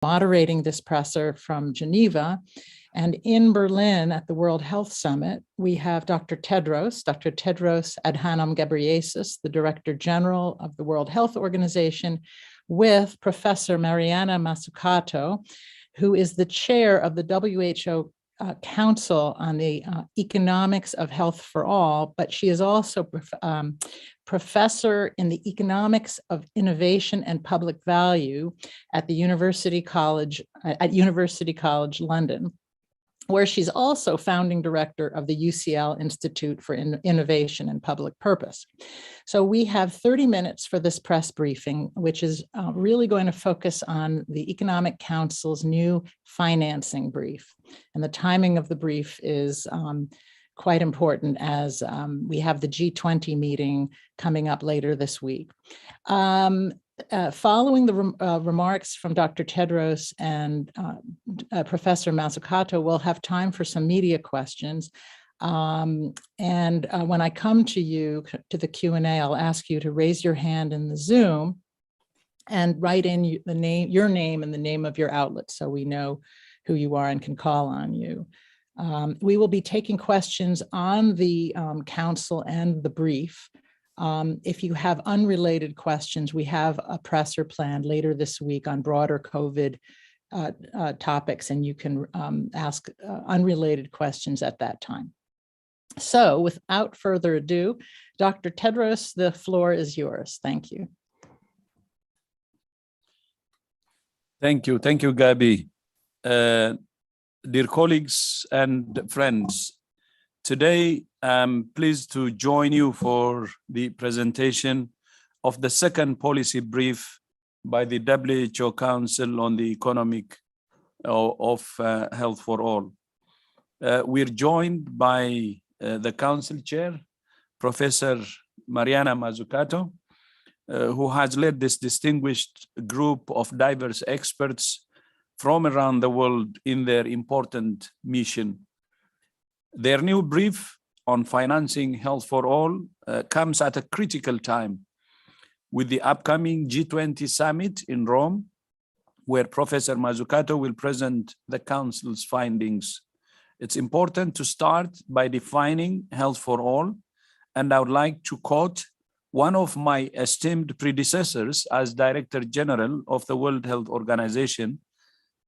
moderating this presser from Geneva. And in Berlin at the World Health Summit, we have Dr. Tedros Adhanom Ghebreyesus, the Director General of the World Health Organization, with Professor Mariana Mazzucato, who is the chair of the WHO Council on the Economics of Health for All, but she is also professor in the Economics of Innovation and Public Value at the University College London, where she's also founding director of the UCL Institute for Innovation and Public Purpose. So we have 30 minutes for this press briefing, which is really going to focus on the Economic Council's new financing brief. And the timing of the brief is quite important as we have the G20 meeting coming up later this week. Following the remarks from Dr. Tedros and Professor Mazzucato, we'll have time for some media questions. When I come to you, to the Q&A, I'll ask you to raise your hand in the Zoom and write in your name and the name of your outlet so we know who you are and can call on you. We will be taking questions on the council and the brief. If you have unrelated questions, we have a presser planned later this week on broader COVID topics, and you can ask unrelated questions at that time. So without further ado, Dr. Tedros, the floor is yours. Thank you. Thank you, Gabi. Dear colleagues and friends, today, I'm pleased to join you for the presentation of the second policy brief by the WHO Council on the Economic of Health for All. We're joined by the Council Chair, Professor Mariana Mazzucato, who has led this distinguished group of diverse experts from around the world in their important mission. Their new brief on financing health for all comes at a critical time with the upcoming G20 summit in Rome, where Professor Mazzucato will present the Council's findings. It's important to start by defining health for all, and I would like to quote one of my esteemed predecessors as Director General of the World Health Organization,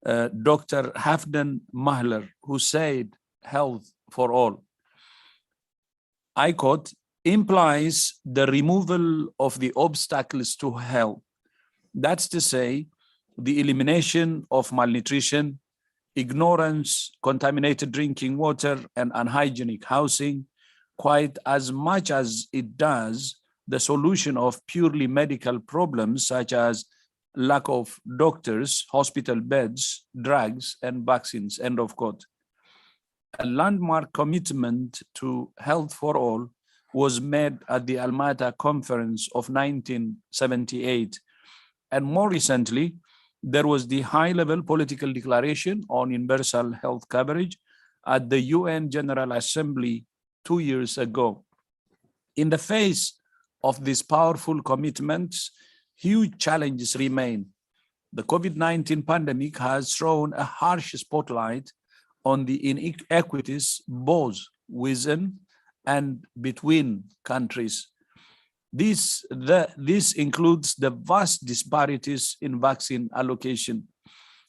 Dr. Hafdan Mahler, who said, "Health for all," I quote, "implies the removal of the obstacles to health. That's to say, the elimination of malnutrition, ignorance, contaminated drinking water, and unhygienic housing, quite as much as it does the solution of purely medical problems such as lack of doctors, hospital beds, drugs, and vaccines," end of quote. A landmark commitment to health for all was made at the Almata Conference of 1978. And more recently, there was the high-level political declaration on universal health coverage at the UN General Assembly 2 years ago. In the face of these powerful commitments, huge challenges remain. The COVID-19 pandemic has thrown a harsh spotlight on the inequities both within and between countries. This includes the vast disparities in vaccine allocation,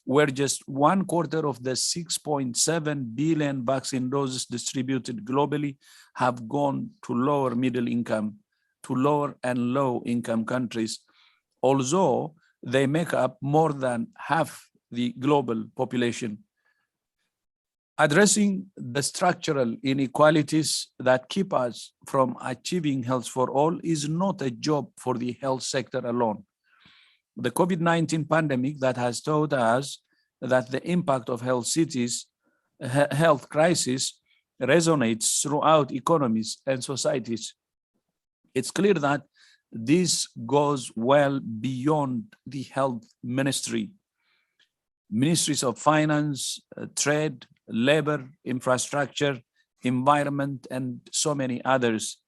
where just 1/4 of the 6.7 billion vaccine doses distributed globally have gone to lower middle income, to lower and low income countries, although they make up more than half the global population. Addressing the structural inequalities that keep us from achieving health for all is not a job for the health sector alone. The COVID-19 pandemic that has taught us that the impact of health crisis resonates throughout economies and societies. It's clear that this goes well beyond the health ministry. Ministries of finance, trade, labor, infrastructure, environment, and so many others,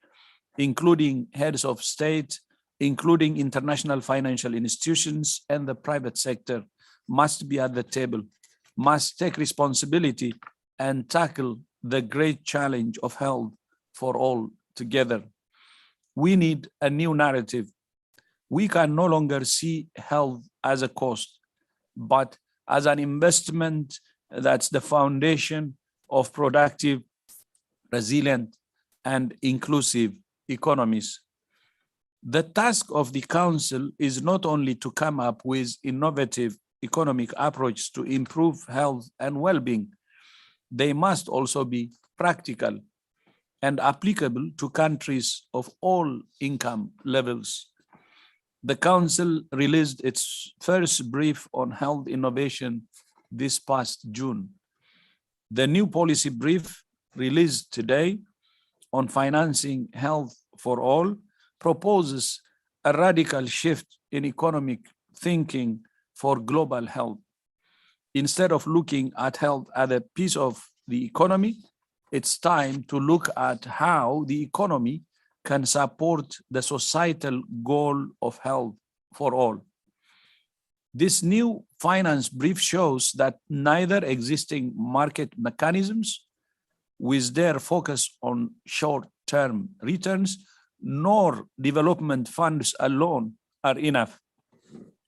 including heads of state, including international financial institutions and the private sector, must be at the table, must take responsibility and tackle the great challenge of health for all together. We need a new narrative. We can no longer see health as a cost, but as an investment that's the foundation of productive, resilient, and inclusive economies. The task of the Council is not only to come up with innovative economic approaches to improve health and well-being, they must also be practical and applicable to countries of all income levels. The Council released its first brief on health innovation this past June. The new policy brief released today on financing health for all proposes a radical shift in economic thinking for global health. Instead of looking at health as a piece of the economy, it's time to look at how the economy can support the societal goal of health for all. This new finance brief shows that neither existing market mechanisms, with their focus on short-term returns, nor development funds alone are enough.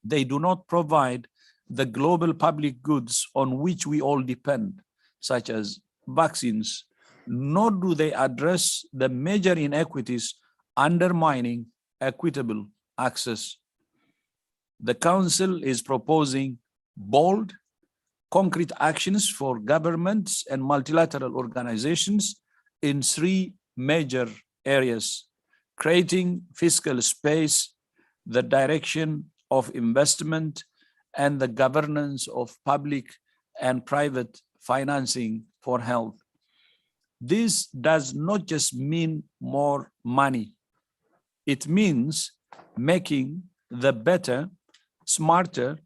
They do not provide the global public goods on which we all depend, such as vaccines, nor do they address the major inequities undermining equitable access. The Council is proposing bold, concrete actions for governments and multilateral organizations in three major areas: creating fiscal space, the direction of investment, and the governance of public and private financing for health. This does not just mean more money. It means making the better, smarter,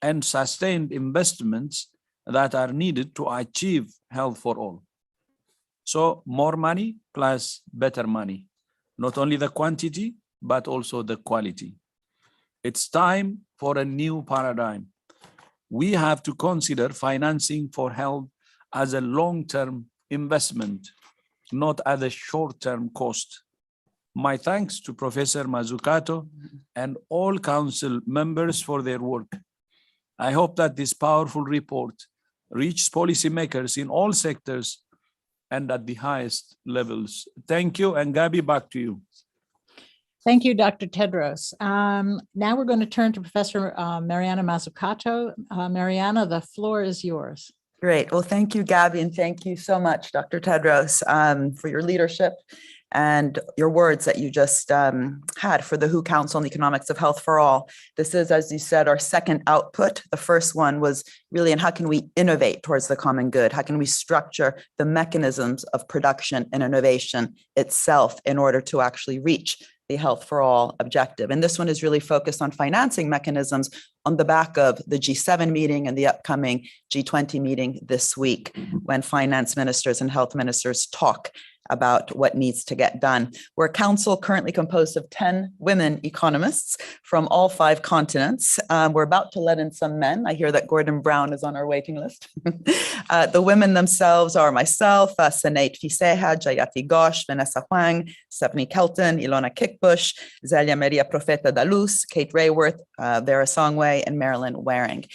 and sustained investments that are needed to achieve health for all. So more money plus better money, not only the quantity, but also the quality. It's time for a new paradigm. We have to consider financing for health as a long-term investment, not as a short-term cost. My thanks to Professor Mazzucato and all Council members for their work. I hope that this powerful report reaches policymakers in all sectors and at the highest levels. Thank you, and Gabi, back to you. Thank you, Dr. Tedros. Now we're going to turn to Professor Mariana Mazzucato. Mariana, the floor is yours. Great. Well, thank you, Gabi, and thank you so much, Dr. Tedros, for your leadership and your words that you just had for the WHO Council on the Economics of Health for All. This is, as you said, our second output. The first one was really in how can we innovate towards the common good? How can we structure the mechanisms of production and innovation itself in order to actually reach the Health for All objective? And this one is really focused on financing mechanisms on the back of the G7 meeting and the upcoming G20 meeting this week, when finance ministers and health ministers talk about what needs to get done. We're a council currently composed of 10 women economists from all 5 continents. We're about to let in some men. I hear that Gordon Brown is on our waiting list. The women themselves are myself, Sinead Fiseha, Jayati Ghosh, Vanessa Huang, Stephanie Kelton, Ilona Kickbush, Zelia Maria Profeta da Luz, Kate Rayworth, Vera Songway, and Marilyn Waring.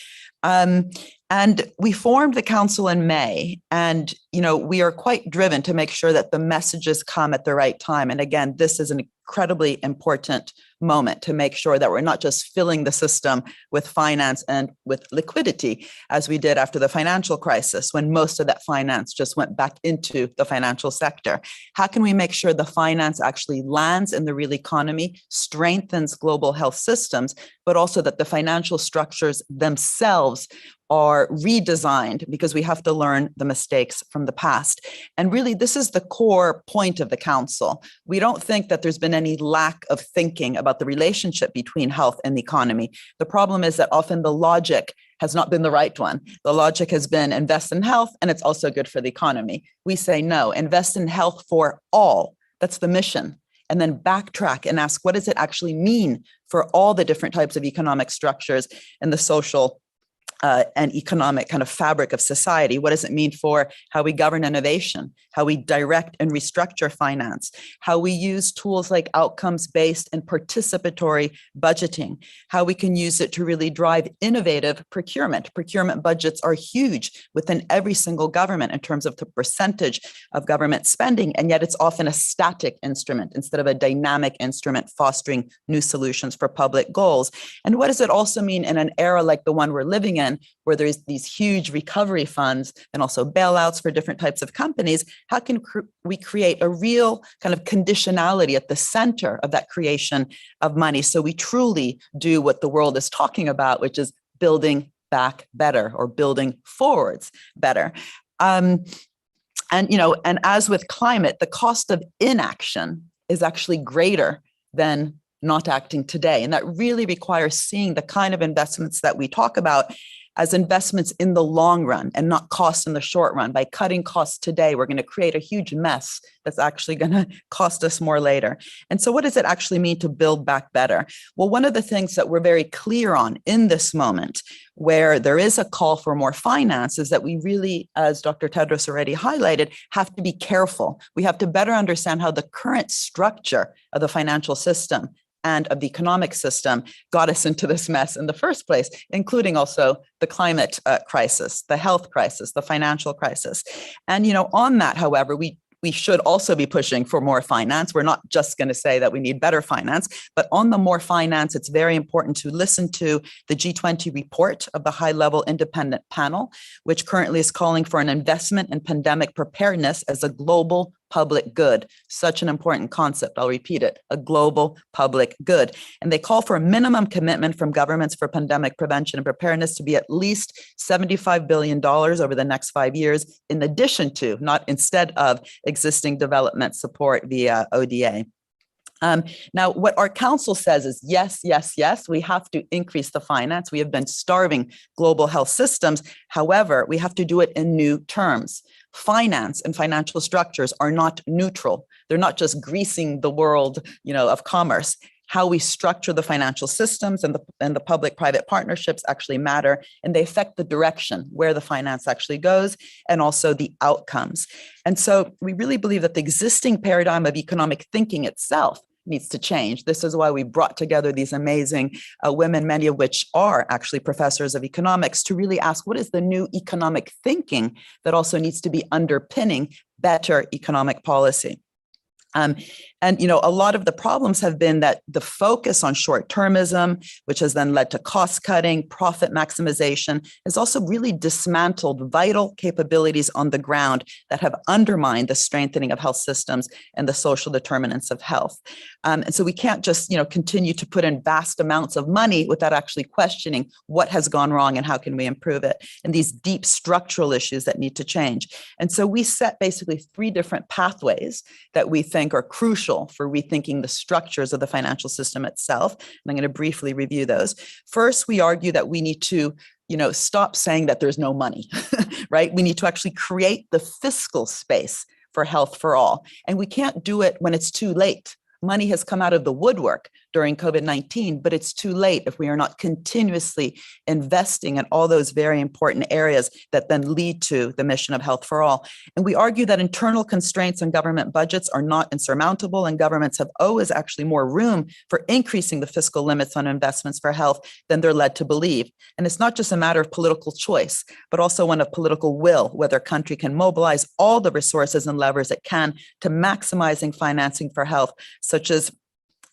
And we formed the council in May, and we are quite driven to make sure that the messages come at the right time. And again, this is an incredibly important moment to make sure that we're not just filling the system with finance and with liquidity, as we did after the financial crisis, when most of that finance just went back into the financial sector. How can we make sure the finance actually lands in the real economy, strengthens global health systems, but also that the financial structures themselves are redesigned, because we have to learn the mistakes from the past. And really, this is the core point of the council. We don't think that there's been any lack of thinking about the relationship between health and the economy. The problem is that often the logic has not been the right one. The logic has been invest in health and it's also good for the economy. We say no, invest in health for all. That's the mission. And then backtrack and ask, what does it actually mean for all the different types of economic structures and the social and economic kind of fabric of society? What does it mean for how we govern innovation, how we direct and restructure finance, how we use tools like outcomes-based and participatory budgeting, how we can use it to really drive innovative procurement. Procurement budgets are huge within every single government in terms of the percentage of government spending, and yet it's often a static instrument instead of a dynamic instrument fostering new solutions for public goals. And what does it also mean in an era like the one we're living in, where there's these huge recovery funds and also bailouts for different types of companies? How can we create a real kind of conditionality at the center of that creation of money, so we truly do what the world is talking about, which is building back better or building forwards better? And as with climate, the cost of inaction is actually greater than not acting today. And that really requires seeing the kind of investments that we talk about as investments in the long run and not costs in the short run. By cutting costs today, we're going to create a huge mess that's actually going to cost us more later. And so what does it actually mean to build back better? Well, one of the things that we're very clear on in this moment, where there is a call for more finance, is that we really, as Dr. Tedros already highlighted, have to be careful. We have to better understand how the current structure of the financial system and of the economic system got us into this mess in the first place, including also the climate crisis, the health crisis, the financial crisis. And, on that, however, we should also be pushing for more finance. We're not just going to say that we need better finance, but on the more finance, it's very important to listen to the G20 report of the high-level independent panel, which currently is calling for an investment in pandemic preparedness as a global public good. Such an important concept. I'll repeat it, a global public good. And they call for a minimum commitment from governments for pandemic prevention and preparedness to be at least $75 billion over the next 5 years, in addition to, not instead of, existing development support via ODA. Now, what our council says is yes, yes, yes, we have to increase the finance. We have been starving global health systems. However, we have to do it in new terms. Finance and financial structures are not neutral. They're not just greasing the world, of commerce. How we structure the financial systems and the public-private partnerships actually matter, and they affect the direction where the finance actually goes and also the outcomes. And so we really believe that the existing paradigm of economic thinking itself needs to change. This is why we brought together these amazing women, many of which are actually professors of economics, to really ask, what is the new economic thinking that also needs to be underpinning better economic policy? A lot of the problems have been that the focus on short-termism, which has then led to cost-cutting, profit maximization, has also really dismantled vital capabilities on the ground that have undermined the strengthening of health systems and the social determinants of health. And so we can't just, continue to put in vast amounts of money without actually questioning what has gone wrong and how can we improve it, and these deep structural issues that need to change. And so we set basically 3 different pathways that we think are crucial for rethinking the structures of the financial system itself. And I'm going to briefly review those. First, we argue that we need to, stop saying that there's no money, right? We need to actually create the fiscal space for health for all. And we can't do it when it's too late. Money has come out of the woodwork during COVID-19, but it's too late if we are not continuously investing in all those very important areas that then lead to the mission of health for all. And we argue that internal constraints on government budgets are not insurmountable, and governments have always actually more room for increasing the fiscal limits on investments for health than they're led to believe. And it's not just a matter of political choice, but also one of political will, whether a country can mobilize all the resources and levers it can to maximizing financing for health, such as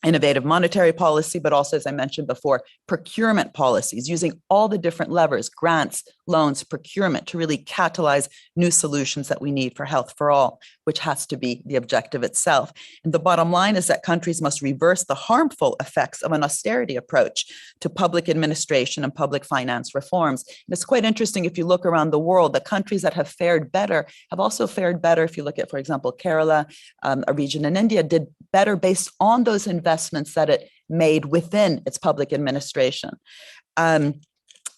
innovative monetary policy, but also, as I mentioned before, procurement policies, using all the different levers, grants, loans, procurement, to really catalyze new solutions that we need for health for all, which has to be the objective itself. And the bottom line is that countries must reverse the harmful effects of an austerity approach to public administration and public finance reforms. And it's quite interesting, if you look around the world, the countries that have fared better have also fared better. If you look at, for example, Kerala, a region in India, did better based on those investments that it made within its public administration.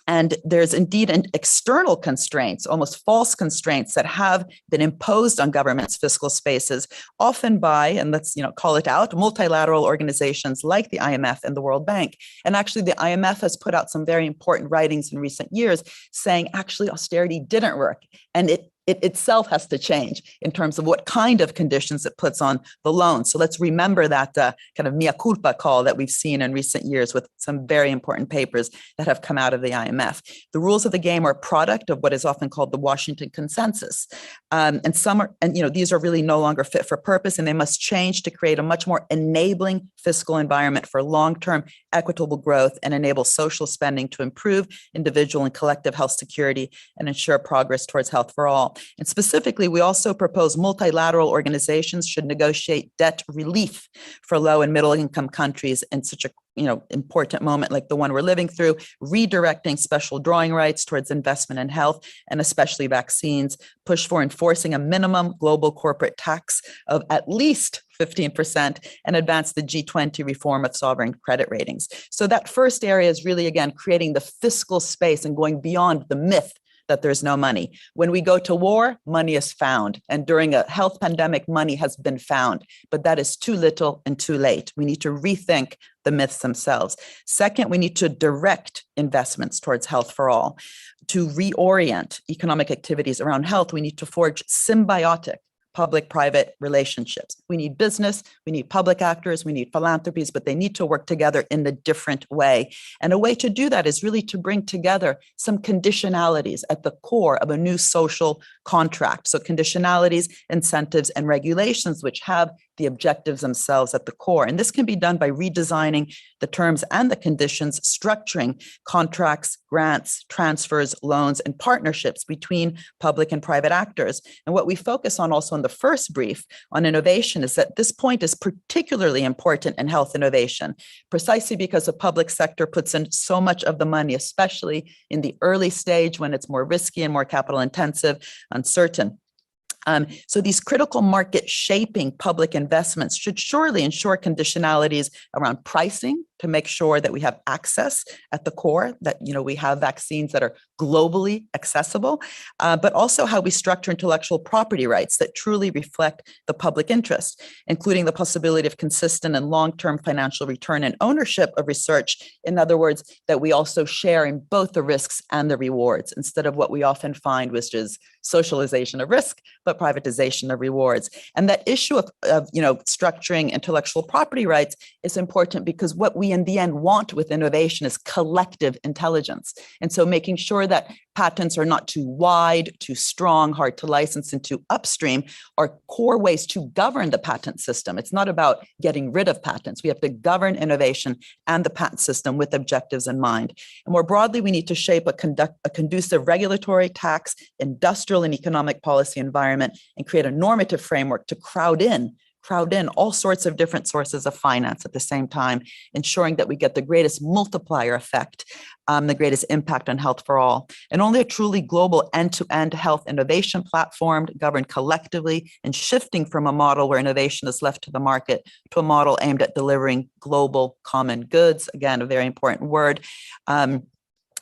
And there's indeed an external constraints, almost false constraints that have been imposed on governments' fiscal spaces, often by, and let's call it out, multilateral organizations like the IMF and the World Bank. And actually, the IMF has put out some very important writings in recent years saying actually austerity didn't work, and it itself has to change in terms of what kind of conditions it puts on the loan. So let's remember that kind of mea culpa call that we've seen in recent years with some very important papers that have come out of the IMF. The rules of the game are a product of what is often called the Washington Consensus. These are really no longer fit for purpose, and they must change to create a much more enabling fiscal environment for long-term equitable growth and enable social spending to improve individual and collective health security and ensure progress towards health for all. And specifically, we also propose multilateral organizations should negotiate debt relief for low and middle income countries in such a important moment like the one we're living through, redirecting special drawing rights towards investment in health and especially vaccines, push for enforcing a minimum global corporate tax of at least 15%, and advance the G20 reform of sovereign credit ratings. So that first area is really, again, creating the fiscal space and going beyond the myth that there's no money. When we go to war, money is found. And during a health pandemic, money has been found. But that is too little and too late. We need to rethink the myths themselves. Second, we need to direct investments towards health for all. To reorient economic activities around health, we need to forge symbiotic public-private relationships. We need business, we need public actors, we need philanthropies, but they need to work together in a different way. And a way to do that is really to bring together some conditionalities at the core of a new social contract. So conditionalities, incentives, and regulations which have the objectives themselves at the core. And this can be done by redesigning the terms and the conditions, structuring contracts, grants, transfers, loans, and partnerships between public and private actors. And what we focus on also in the first brief on innovation is that this point is particularly important in health innovation, precisely because the public sector puts in so much of the money, especially in the early stage when it's more risky and more capital intensive, uncertain. So these critical market shaping public investments should surely ensure conditionalities around pricing to make sure that we have access at the core, that we have vaccines that are globally accessible, but also how we structure intellectual property rights that truly reflect the public interest, including the possibility of consistent and long-term financial return and ownership of research. In other words, that we also share in both the risks and the rewards, instead of what we often find, which is socialization of risk, but privatization of rewards. And that issue of structuring intellectual property rights is important because what we in the end want with innovation is collective intelligence. And so making sure that patents are not too wide, too strong, hard to license, and too upstream are core ways to govern the patent system. It's not about getting rid of patents. We have to govern innovation and the patent system with objectives in mind. And more broadly, we need to shape a conducive regulatory, tax, industrial, and economic policy environment and create a normative framework to crowd in all sorts of different sources of finance at the same time, ensuring that we get the greatest multiplier effect, the greatest impact on health for all. And only a truly global end-to-end health innovation platform governed collectively and shifting from a model where innovation is left to the market to a model aimed at delivering global common goods. Again, a very important word.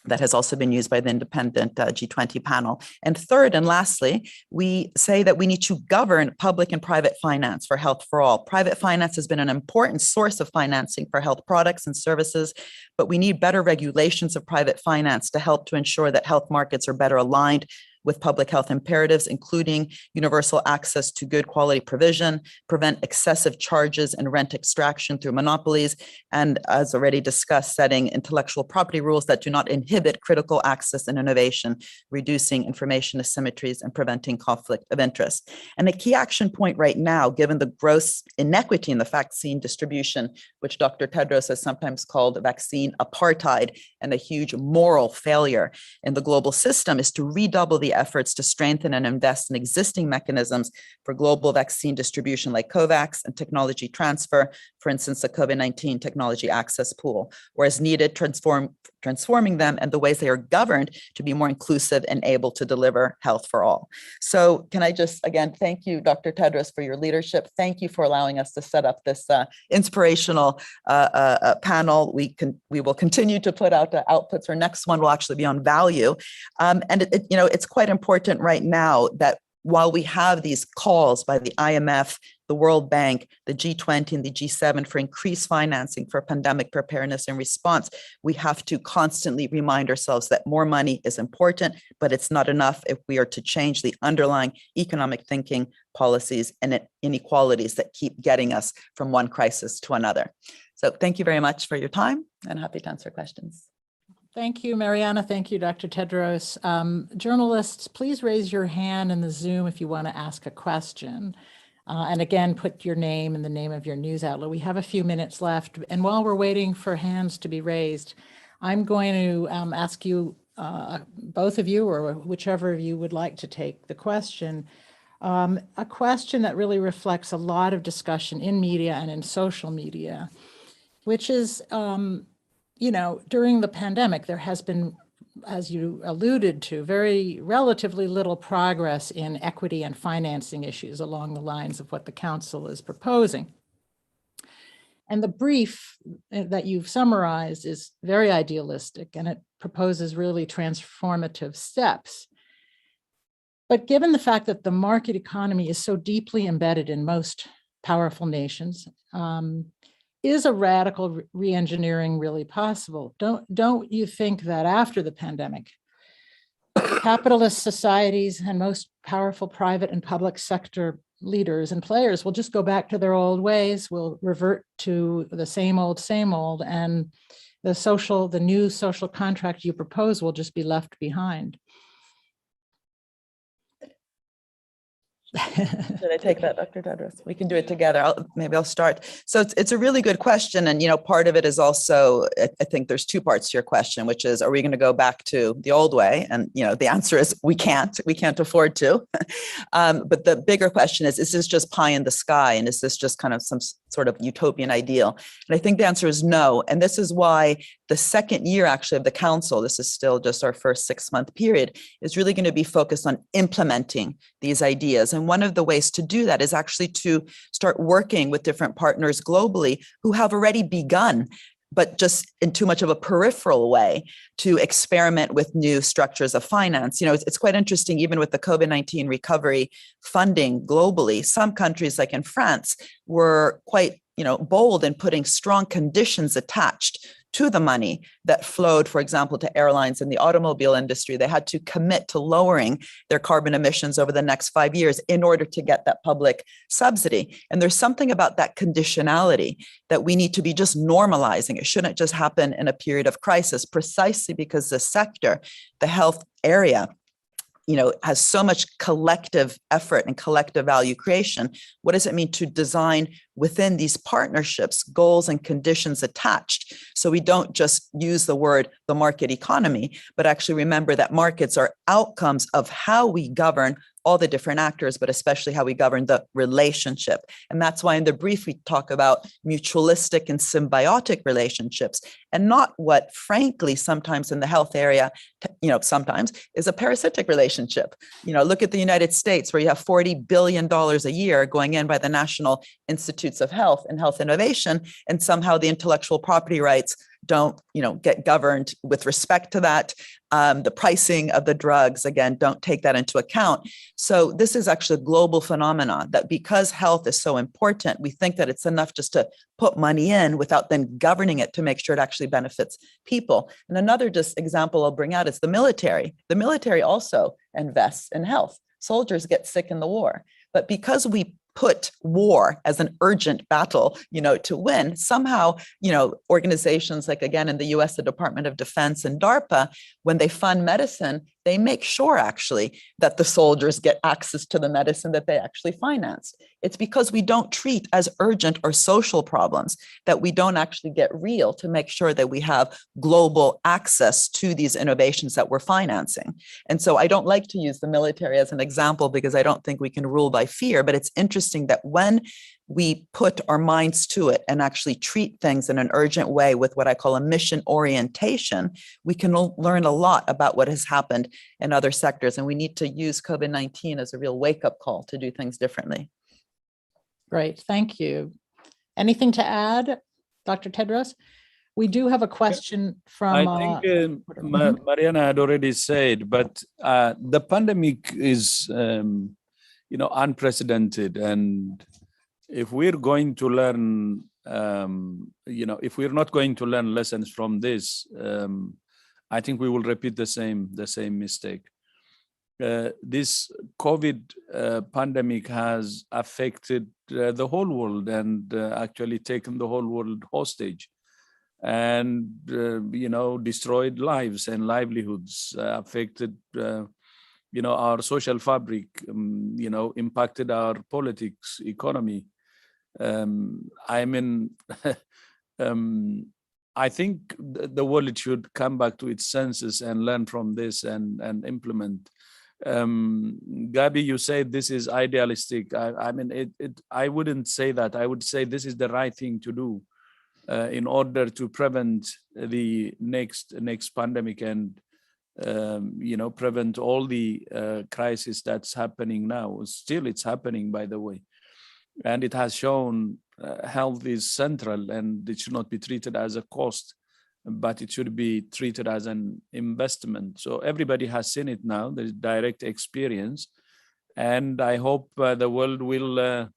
That has also been used by the independent G20 panel. And third and lastly, we say that we need to govern public and private finance for health for all. Private finance has been an important source of financing for health products and services, but we need better regulations of private finance to help to ensure that health markets are better aligned with public health imperatives, including universal access to good quality provision, prevent excessive charges and rent extraction through monopolies, and as already discussed, setting intellectual property rules that do not inhibit critical access and innovation, reducing information asymmetries and preventing conflict of interest. And a key action point right now, given the gross inequity in the vaccine distribution, which Dr. Tedros has sometimes called vaccine apartheid and a huge moral failure in the global system, is to redouble the efforts to strengthen and invest in existing mechanisms for global vaccine distribution like COVAX and technology transfer, for instance, the COVID-19 technology access pool, or as needed, transforming them and the ways they are governed to be more inclusive and able to deliver health for all. So can I just, again, thank you, Dr. Tedros, for your leadership. Thank you for allowing us to set up this inspirational panel. We will continue to put out outputs. Our next one will actually be on value. And it's quite important right now that while we have these calls by the IMF, the World Bank, the G20 and the G7 for increased financing for pandemic preparedness and response, we have to constantly remind ourselves that more money is important, but it's not enough if we are to change the underlying economic thinking, policies, and inequalities that keep getting us from one crisis to another. So thank you very much for your time, and happy to answer questions. Thank you, Mariana. Thank you, Dr. Tedros. Journalists, please raise your hand in the Zoom if you want to ask a question. And again, put your name and the name of your news outlet. We have a few minutes left. And while we're waiting for hands to be raised, I'm going to ask you, both of you, or whichever of you would like to take the question, a question that really reflects a lot of discussion in media and in social media, which is, during the pandemic, there has been, as you alluded to, very relatively little progress in equity and financing issues along the lines of what the council is proposing. And the brief that you've summarized is very idealistic, and it proposes really transformative steps. But given the fact that the market economy is so deeply embedded in most powerful nations, is a radical re-engineering really possible? Don't you think that after the pandemic, capitalist societies and most powerful private and public sector leaders and players will just go back to their old ways, will revert to the same old, and the new social contract you propose will just be left behind? Should I take that, Dr. Tedros? We can do it together. Maybe I'll start. So it's a really good question. And, part of it is also, I think there's two parts to your question, which is, are we going to go back to the old way? And, the answer is we can't afford to. But the bigger question is this just pie in the sky? And is this just kind of some sort of utopian ideal? And I think the answer is no. And this is why the second year actually of the council, this is still just our first 6-month period, is really going to be focused on implementing these ideas. And one of the ways to do that is actually to start working with different partners globally who have already begun, but just in too much of a peripheral way, to experiment with new structures of finance. It's quite interesting, even with the COVID-19 recovery funding globally, some countries like in France were quite bold in putting strong conditions attached to the money that flowed, for example, to airlines in the automobile industry. They had to commit to lowering their carbon emissions over the next 5 years in order to get that public subsidy. And there's something about that conditionality that we need to be just normalizing. It shouldn't just happen in a period of crisis, precisely because the sector, the health area, has so much collective effort and collective value creation. What does it mean to design within these partnerships goals and conditions attached? So we don't just use the word the market economy, but actually remember that markets are outcomes of how we govern all the different actors, but especially how we govern the relationship. And that's why in the brief, we talk about mutualistic and symbiotic relationships, and not what, frankly, sometimes in the health area, sometimes is a parasitic relationship. Look at the United States, where you have $40 billion a year going in by the National Institutes of Health and Health Innovation, and somehow the intellectual property rights don't, get governed with respect to that. The pricing of the drugs, again, don't take that into account. So this is actually a global phenomenon that, because health is so important, we think that it's enough just to put money in without then governing it to make sure it actually benefits people. And another just example I'll bring out is the military. The military also invests in health. Soldiers get sick in the war, but because we put war as an urgent battle, to win, somehow, organizations like, again, in the US, the Department of Defense and DARPA, when they fund medicine, they make sure actually that the soldiers get access to the medicine that they actually financed. It's because we don't treat as urgent or social problems that we don't actually get real to make sure that we have global access to these innovations that we're financing. And so I don't like to use the military as an example because I don't think we can rule by fear, but it's interesting that when we put our minds to it and actually treat things in an urgent way with what I call a mission orientation, we can learn a lot about what has happened in other sectors. And we need to use COVID-19 as a real wake-up call to do things differently. Great, thank you. Anything to add, Dr. Tedros? We do have a question from— I think Mariana had already said, but the pandemic is, unprecedented. And if we're going to learn, if we're not going to learn lessons from this, I think we will repeat the same mistake. This COVID pandemic has affected the whole world and actually taken the whole world hostage, and destroyed lives and livelihoods, affected our social fabric, impacted our politics, economy. I think the world should come back to its senses and learn from this and implement. Gabi, you said this is idealistic. I wouldn't say that. I would say this is the right thing to do in order to prevent the next pandemic and prevent all the crisis that's happening now. Still, it's happening, by the way. And it has shown health is central, and it should not be treated as a cost, but it should be treated as an investment. So everybody has seen it now. There's direct experience, and I hope the world will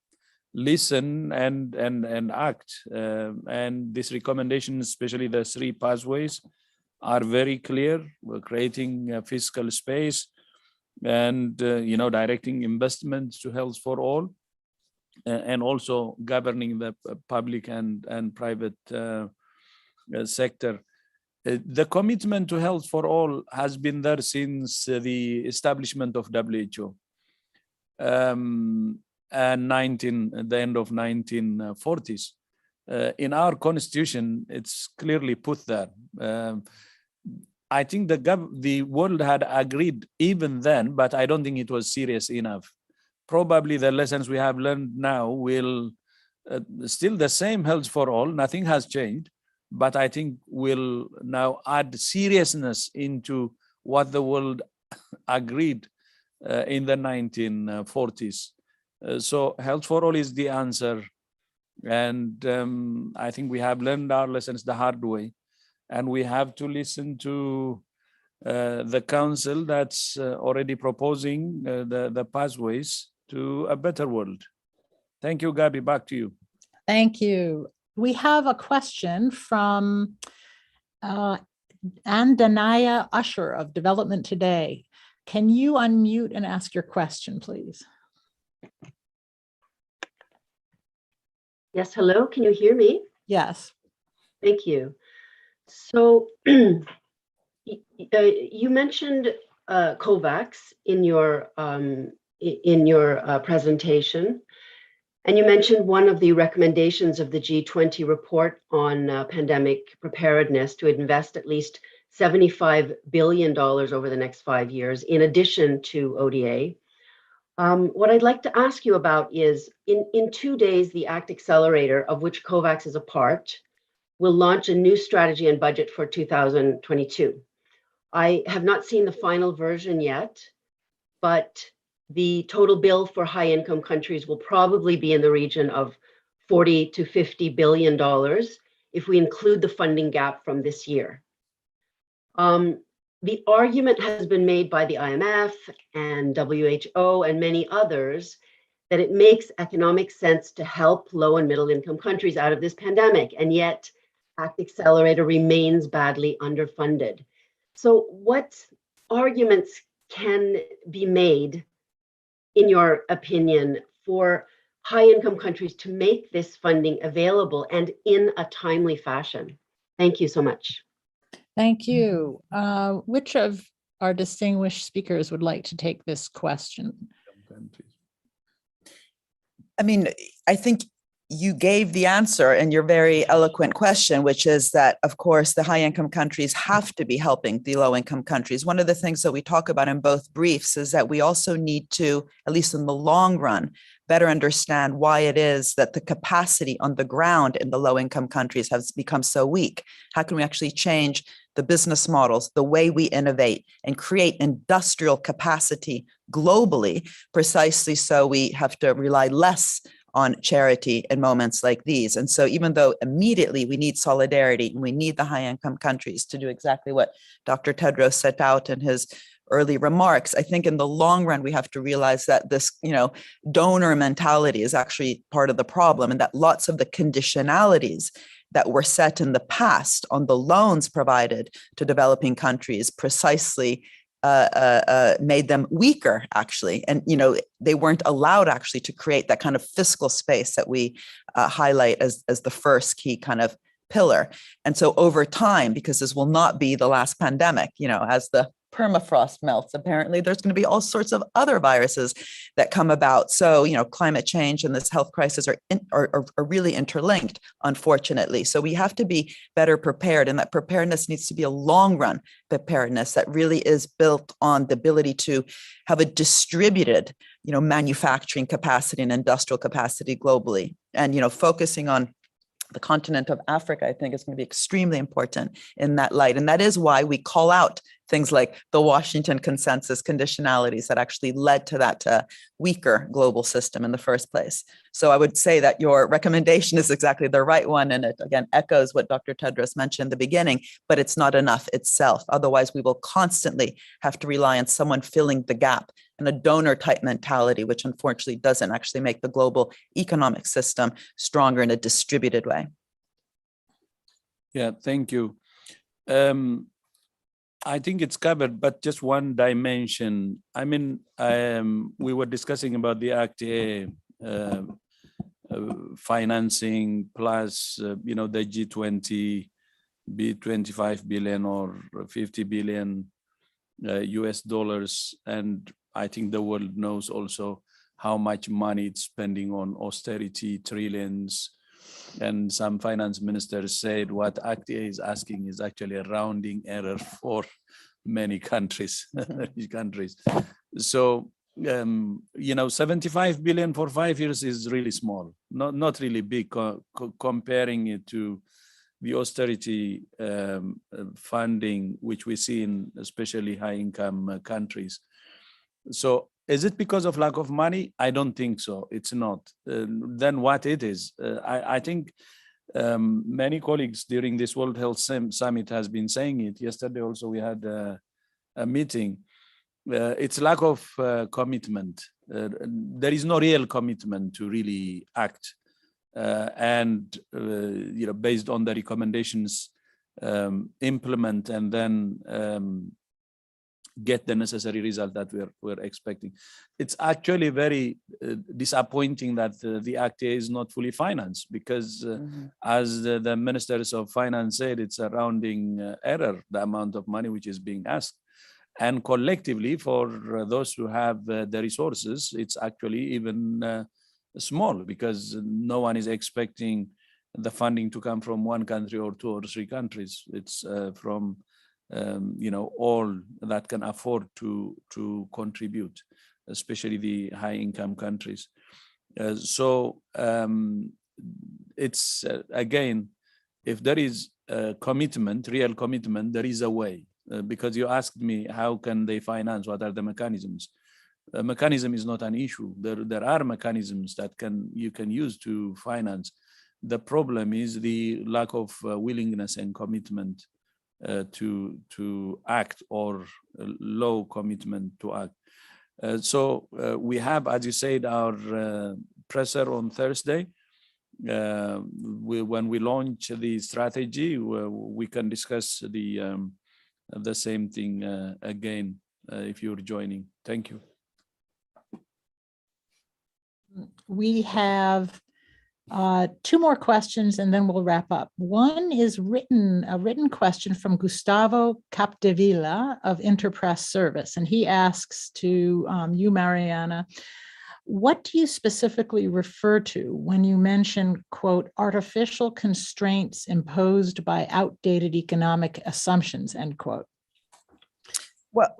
listen and act. And these recommendations, especially the 3 pathways, are very clear. We're creating a fiscal space and directing investments to health for all. And also governing the public and private sector. The commitment to health for all has been there since the establishment of WHO and the end of 1940s. In our constitution, it's clearly put there. I think the world had agreed even then, but I don't think it was serious enough. Probably the lessons we have learned now will still the same health for all, nothing has changed, but I think we'll now add seriousness into what the world agreed in the 1940s. So health for all is the answer. And I think we have learned our lessons the hard way, and we have to listen to the council that's already proposing the pathways to a better world. Thank you, Gabi. Back to you. Thank you. We have a question from Andanaya Usher of Development Today. Can you unmute and ask your question, please? Yes, hello, can you hear me? Yes. Thank you. So you mentioned COVAX in your presentation, and you mentioned one of the recommendations of the G20 report on pandemic preparedness to invest at least $75 billion over the next 5 years, in addition to ODA. What I'd like to ask you about is, in 2 days, the ACT-Accelerator, of which COVAX is a part, will launch a new strategy and budget for 2022. I have not seen the final version yet, but the total bill for high income countries will probably be in the region of $40 to $50 billion if we include the funding gap from this year. The argument has been made by the IMF and WHO and many others that it makes economic sense to help low and middle income countries out of this pandemic, and yet ACT-Accelerator remains badly underfunded. So what arguments can be made, in your opinion, for high-income countries to make this funding available and in a timely fashion? Thank you so much. Thank you. Which of our distinguished speakers would like to take this question. I mean, I think you gave the answer in your very eloquent question, which is that, of course, the high-income countries have to be helping the low-income countries. One of the things that we talk about in both briefs is that we also need to, at least in the long run, better understand why it is that the capacity on the ground in the low-income countries has become so weak. How can we actually change the business models, the way we innovate, and create industrial capacity globally, precisely so we have to rely less on charity in moments like these. And so even though immediately we need solidarity and we need the high income countries to do exactly what Dr. Tedros set out in his early remarks, I think in the long run, we have to realize that this, donor mentality is actually part of the problem, and that lots of the conditionalities that were set in the past on the loans provided to developing countries precisely made them weaker, actually. And, they weren't allowed actually to create that kind of fiscal space that we highlight as the first key kind of pillar. And so over time, because this will not be the last pandemic, as the permafrost melts, apparently there's going to be all sorts of other viruses that come about. So, climate change and this health crisis are really interlinked, unfortunately. So we have to be better prepared, and that preparedness needs to be a long run preparedness that really is built on the ability to have a distributed, manufacturing capacity and industrial capacity globally. And, focusing on the continent of Africa, I think is going to be extremely important in that light. And that is why we call out things like the Washington consensus conditionalities that actually led to that weaker global system in the first place. So I would say that your recommendation is exactly the right one. And it, again, echoes what Dr. Tedros mentioned in the beginning, but it's not enough itself. Otherwise, we will constantly have to rely on someone filling the gap and a donor type mentality, which unfortunately doesn't actually make the global economic system stronger in a distributed way. Yeah, thank you. I think it's covered, but just one dimension. I mean, we were discussing about the ACT-A financing plus, the G20, be 25 billion or 50 billion US dollars. And I think the world knows also how much money it's spending on austerity, trillions. And some finance ministers said what ACT-A is asking is actually a rounding error for many countries. So, 75 billion for 5 years is really small, not really big comparing it to the austerity funding, which we see in especially high-income countries. So is it because of lack of money? I don't think so. It's not. Then what it is? I think many colleagues during this World Health Summit has been saying it. Yesterday also we had a meeting. It's lack of commitment. There is no real commitment to really act. And based on the recommendations, implement and then get the necessary result that we're expecting. It's actually very disappointing that the ACT-A is not fully financed because as the ministers of finance said, it's a rounding error, the amount of money which is being asked. And collectively for those who have the resources, it's actually even small because no one is expecting the funding to come from one country or two or three countries. It's from all that can afford to contribute, especially the high-income countries. So it's again, if there is a commitment, real commitment, there is a way. Because you asked me, how can they finance? What are the mechanisms? A mechanism is not an issue. There are mechanisms that you can use to finance. The problem is the lack of willingness and commitment to act, or low commitment to act. So we have, as you said, our presser on Thursday. When we launch the strategy, we can discuss the same thing again if you're joining. Thank you. We have Two more questions and then we'll wrap up. One is a written question from Gustavo Capdevila of Interpress Service. And he asks to you, Mariana, what do you specifically refer to when you mention, quote, artificial constraints imposed by outdated economic assumptions, end quote? Well,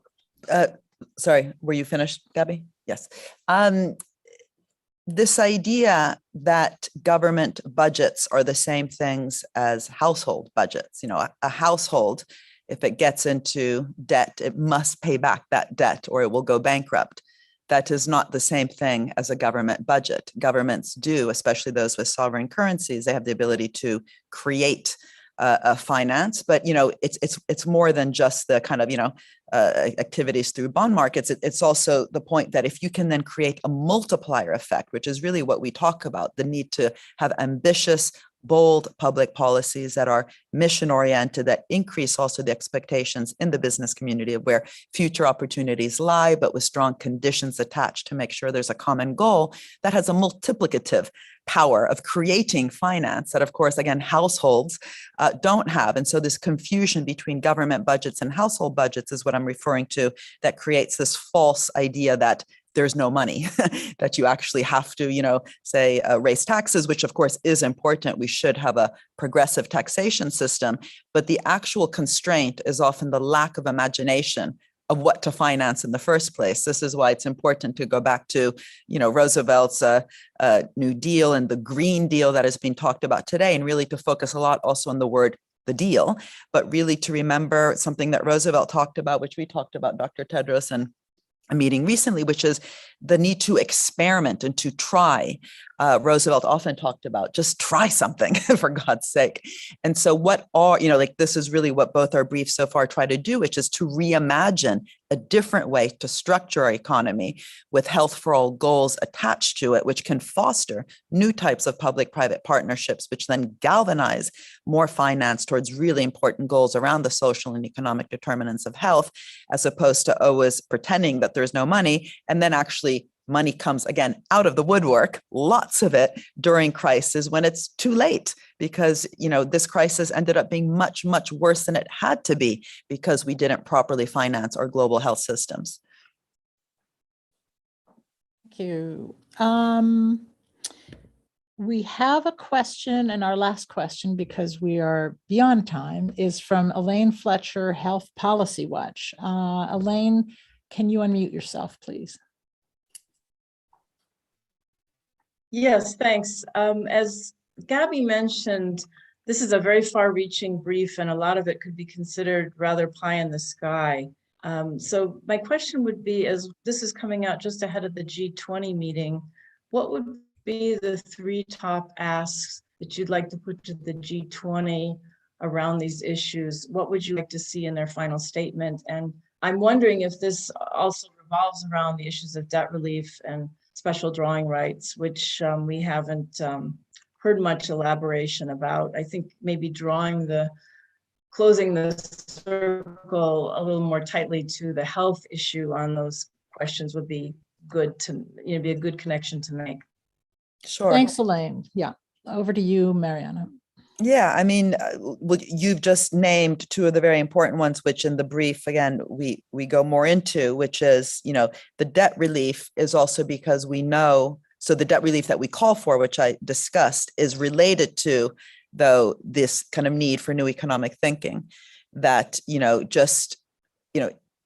sorry, were you finished, Gabby? Yes. This idea that government budgets are the same things as household budgets. You know, a household, if it gets into debt, it must pay back that debt or it will go bankrupt. That is not the same thing as a government budget. Governments do, especially those with sovereign currencies, they have the ability to create a finance, but it's more than just the kind of activities through bond markets. It's also the point that if you can then create a multiplier effect, which is really what we talk about, the need to have ambitious, bold public policies that are mission oriented, that increase also the expectations in the business community of where future opportunities lie, but with strong conditions attached to make sure there's a common goal that has a multiplicative power of creating finance that, of course, again, households don't have. And so this confusion between government budgets and household budgets is what I'm referring to, that creates this false idea that there's no money, that you actually have to, say, raise taxes, which of course is important. We should have a progressive taxation system, but the actual constraint is often the lack of imagination of what to finance in the first place. This is why it's important to go back to, Roosevelt's New Deal and the Green Deal that has been talked about today, and really to focus a lot also on the word the deal, but really to remember something that Roosevelt talked about, which we talked about, Dr. Tedros, and a meeting recently, which is the need to experiment and to try. Roosevelt often talked about just try something for God's sake. And so what are, this is really what both our briefs so far try to do, which is to reimagine a different way to structure our economy with health for all goals attached to it, which can foster new types of public-private partnerships, which then galvanize more finance towards really important goals around the social and economic determinants of health, as opposed to always pretending that there's no money and then actually money comes again out of the woodwork, lots of it during crisis when it's too late, because this crisis ended up being much, much worse than it had to be because we didn't properly finance our global health systems. Thank you. We have a question, and our last question, because we are beyond time, is from Elaine Fletcher, Health Policy Watch. Elaine, can you unmute yourself, please? Yes, thanks. As Gabby mentioned, this is a very far-reaching brief, and a lot of it could be considered rather pie in the sky. So my question would be, as this is coming out just ahead of the G20 meeting, what would be the 3 top asks that you'd like to put to the G20 around these issues? What would you like to see in their final statement? And I'm wondering if this also revolves around the issues of debt relief and special drawing rights, which we haven't heard much elaboration about. I think maybe closing the circle a little more tightly to the health issue on those questions would be good to, be a good connection to make. Sure. Thanks, Elaine. Yeah, over to you, Mariana. Yeah, I mean, well, you've just named 2 of the very important ones, which in the brief, again, we go more into, which is, the debt relief is also because we know, so the debt relief that we call for, which I discussed, is related to, though, this kind of need for new economic thinking that,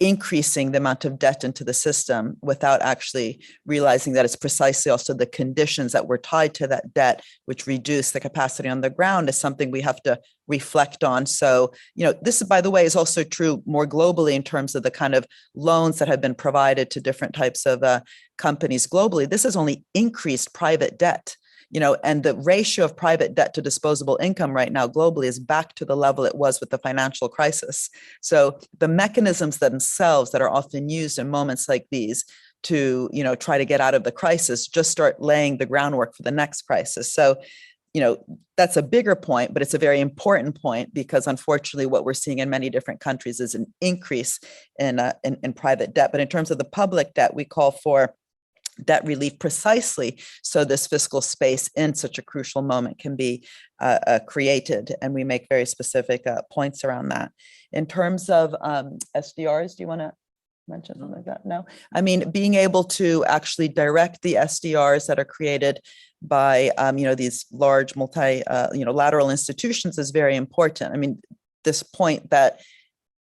increasing the amount of debt into the system without actually realizing that it's precisely also the conditions that were tied to that debt, which reduce the capacity on the ground, is something we have to reflect on. So, this, by the way, is also true more globally in terms of the kind of loans that have been provided to different types of companies globally. This has only increased private debt. And the ratio of private debt to disposable income right now globally is back to the level it was with the financial crisis. So the mechanisms themselves that are often used in moments like these to, try to get out of the crisis just start laying the groundwork for the next crisis. So, that's a bigger point, but it's a very important point because unfortunately what we're seeing in many different countries is an increase in private debt. But in terms of the public debt, we call for debt relief precisely so this fiscal space in such a crucial moment can be created. And we make very specific points around that. In terms of SDRs, do you want to mention something like that? No, I mean, being able to actually direct the SDRs that are created by, these large lateral institutions is very important. I mean, this point that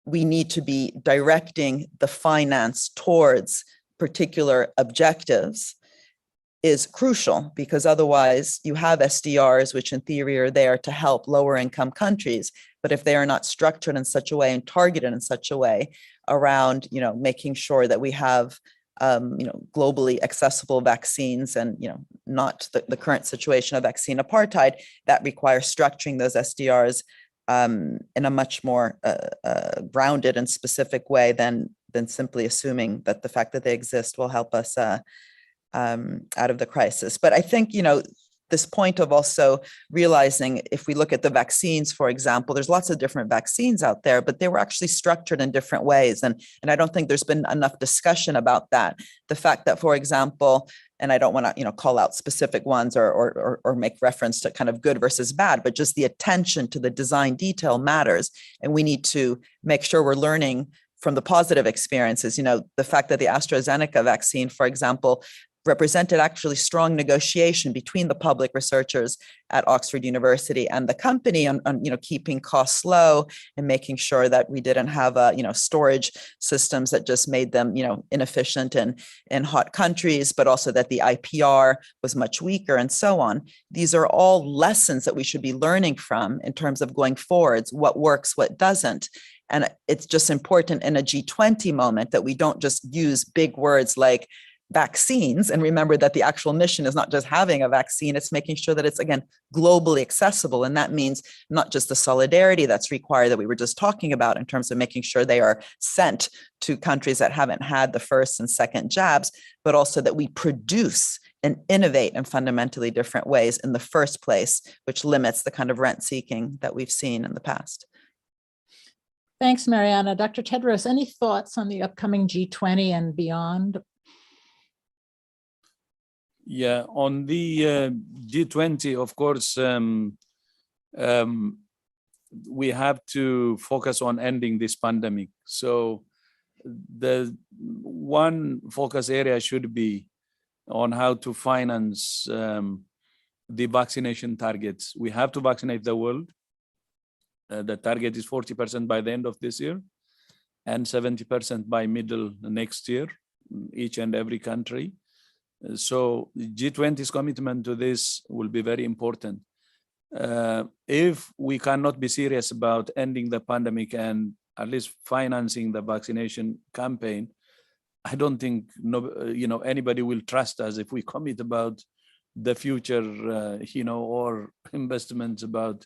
we need to be directing the finance towards particular objectives is crucial, because otherwise you have SDRs, which in theory are there to help lower income countries. But if they are not structured in such a way and targeted in such a way around, making sure that we have, globally accessible vaccines and, not the current situation of vaccine apartheid, that requires structuring those SDRs in a much more grounded and specific way than simply assuming that the fact that they exist will help us out of the crisis. But I think, this point of also realizing, if we look at the vaccines, for example, there's lots of different vaccines out there, but they were actually structured in different ways. And I don't think there's been enough discussion about that. The fact that, for example, and I don't want to, call out specific ones or make reference to kind of good versus bad, but just the attention to the design detail matters. And we need to make sure we're learning from the positive experiences. The fact that the AstraZeneca vaccine, for example, represented actually strong negotiation between the public researchers at Oxford University and the company on keeping costs low and making sure that we didn't have storage systems that just made them inefficient in hot countries, but also that the IPR was much weaker and so on. These are all lessons that we should be learning from in terms of going forwards, what works, what doesn't. And it's just important in a G20 moment that we don't just use big words like vaccines and remember that the actual mission is not just having a vaccine, it's making sure that it's, again, globally accessible. And that means not just the solidarity that's required that we were just talking about in terms of making sure they are sent to countries that haven't had the first and second jabs, but also that we produce and innovate in fundamentally different ways in the first place, which limits the kind of rent seeking that we've seen in the past. Thanks, Mariana. Dr. Tedros, any thoughts on the upcoming G20 and beyond? Yeah, on the G20, of course, we have to focus on ending this pandemic. So the one focus area should be on how to finance the vaccination targets. We have to vaccinate the world. The target is 40% by the end of this year and 70% by middle next year, each and every country. So G20's commitment to this will be very important. If we cannot be serious about ending the pandemic and at least financing the vaccination campaign, I don't think anybody will trust us if we commit about the future, or investments about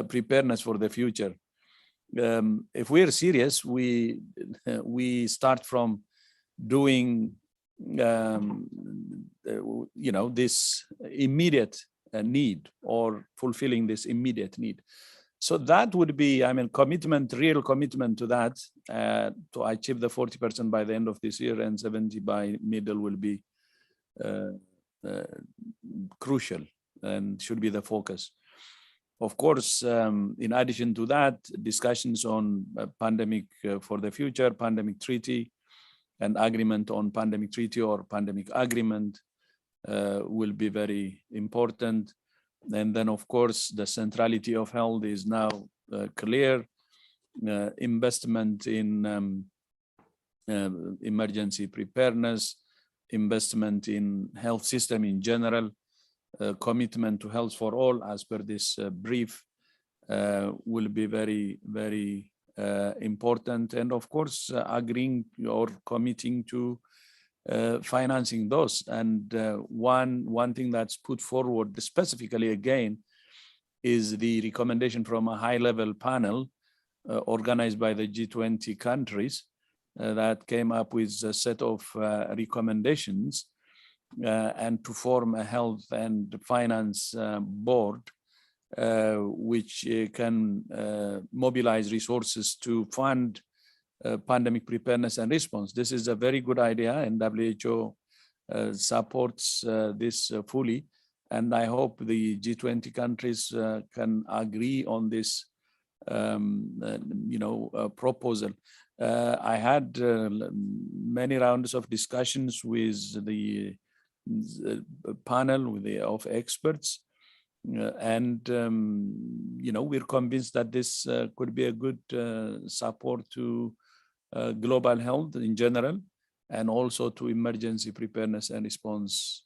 preparedness for the future. If we are serious, we start from doing this immediate need or fulfilling this immediate need. So that would be, commitment, real commitment to that, to achieve the 40% by the end of this year and 70% by middle will be crucial and should be the focus. Of course, in addition to that, discussions on pandemic for the future, pandemic treaty, and agreement on pandemic treaty or pandemic agreement will be very important. And then, of course, the centrality of health is now clear. Investment in emergency preparedness, investment in health system in general, commitment to health for all, as per this brief, will be very, very important. And of course, agreeing or committing to financing those. And one thing that's put forward specifically again is the recommendation from a high-level panel organized by the G20 countries that came up with a set of recommendations and to form a health and finance board which can mobilize resources to fund pandemic preparedness and response. This is a very good idea, and WHO supports this fully. And I hope the G20 countries can agree on this, proposal. I had many rounds of discussions with the panel of experts, and we're convinced that this could be a good support to global health in general, and also to emergency preparedness and response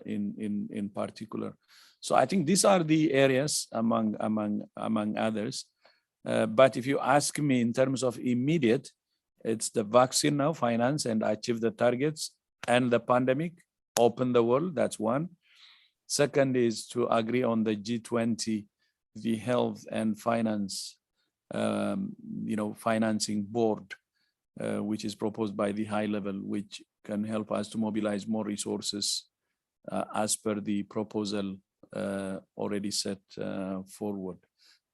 in particular. So I think these are the areas among others. But if you ask me in terms of immediate, it's the vaccine now, finance and achieve the targets, and the pandemic, open the world, that's one. Second is to agree on the G20, the health and finance, financing board, which is proposed by the high level, which can help us to mobilize more resources as per the proposal already set forward.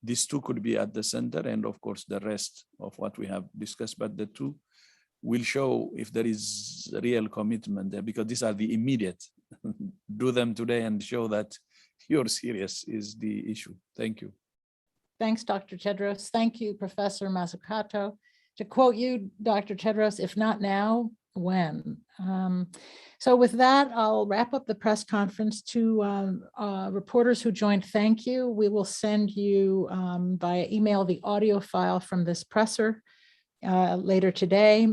These two could be at the center, and of course the rest of what we have discussed, but the two will show if there is real commitment there, because these are the immediate. Do them today and show that you're serious is the issue. Thank you. Thanks, Dr. Tedros. Thank you, Professor Mazzucato. To quote you, Dr. Tedros, if not now, when? So with that, I'll wrap up the press conference. To reporters who joined, thank you. We will send you via email the audio file from this presser later today.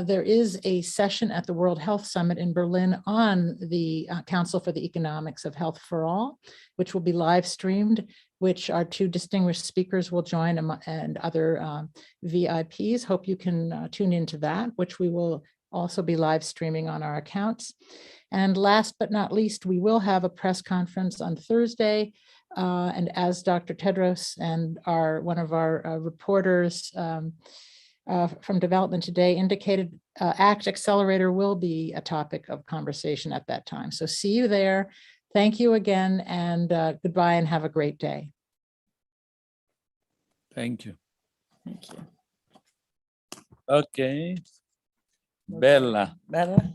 There is a session at the World Health Summit in Berlin on the Council for the Economics of Health for All, which will be live streamed, which our two distinguished speakers will join, and other VIPs. Hope you can tune into that, which we will also be live streaming on our accounts. And last but not least, we will have a press conference on Thursday. And as Dr. Tedros and one of our reporters from Development Today indicated, ACT-Accelerator will be a topic of conversation at that time. So see you there. Thank you again, and goodbye, and have a great day. Thank you. Thank you. Okay. Bella. Bella.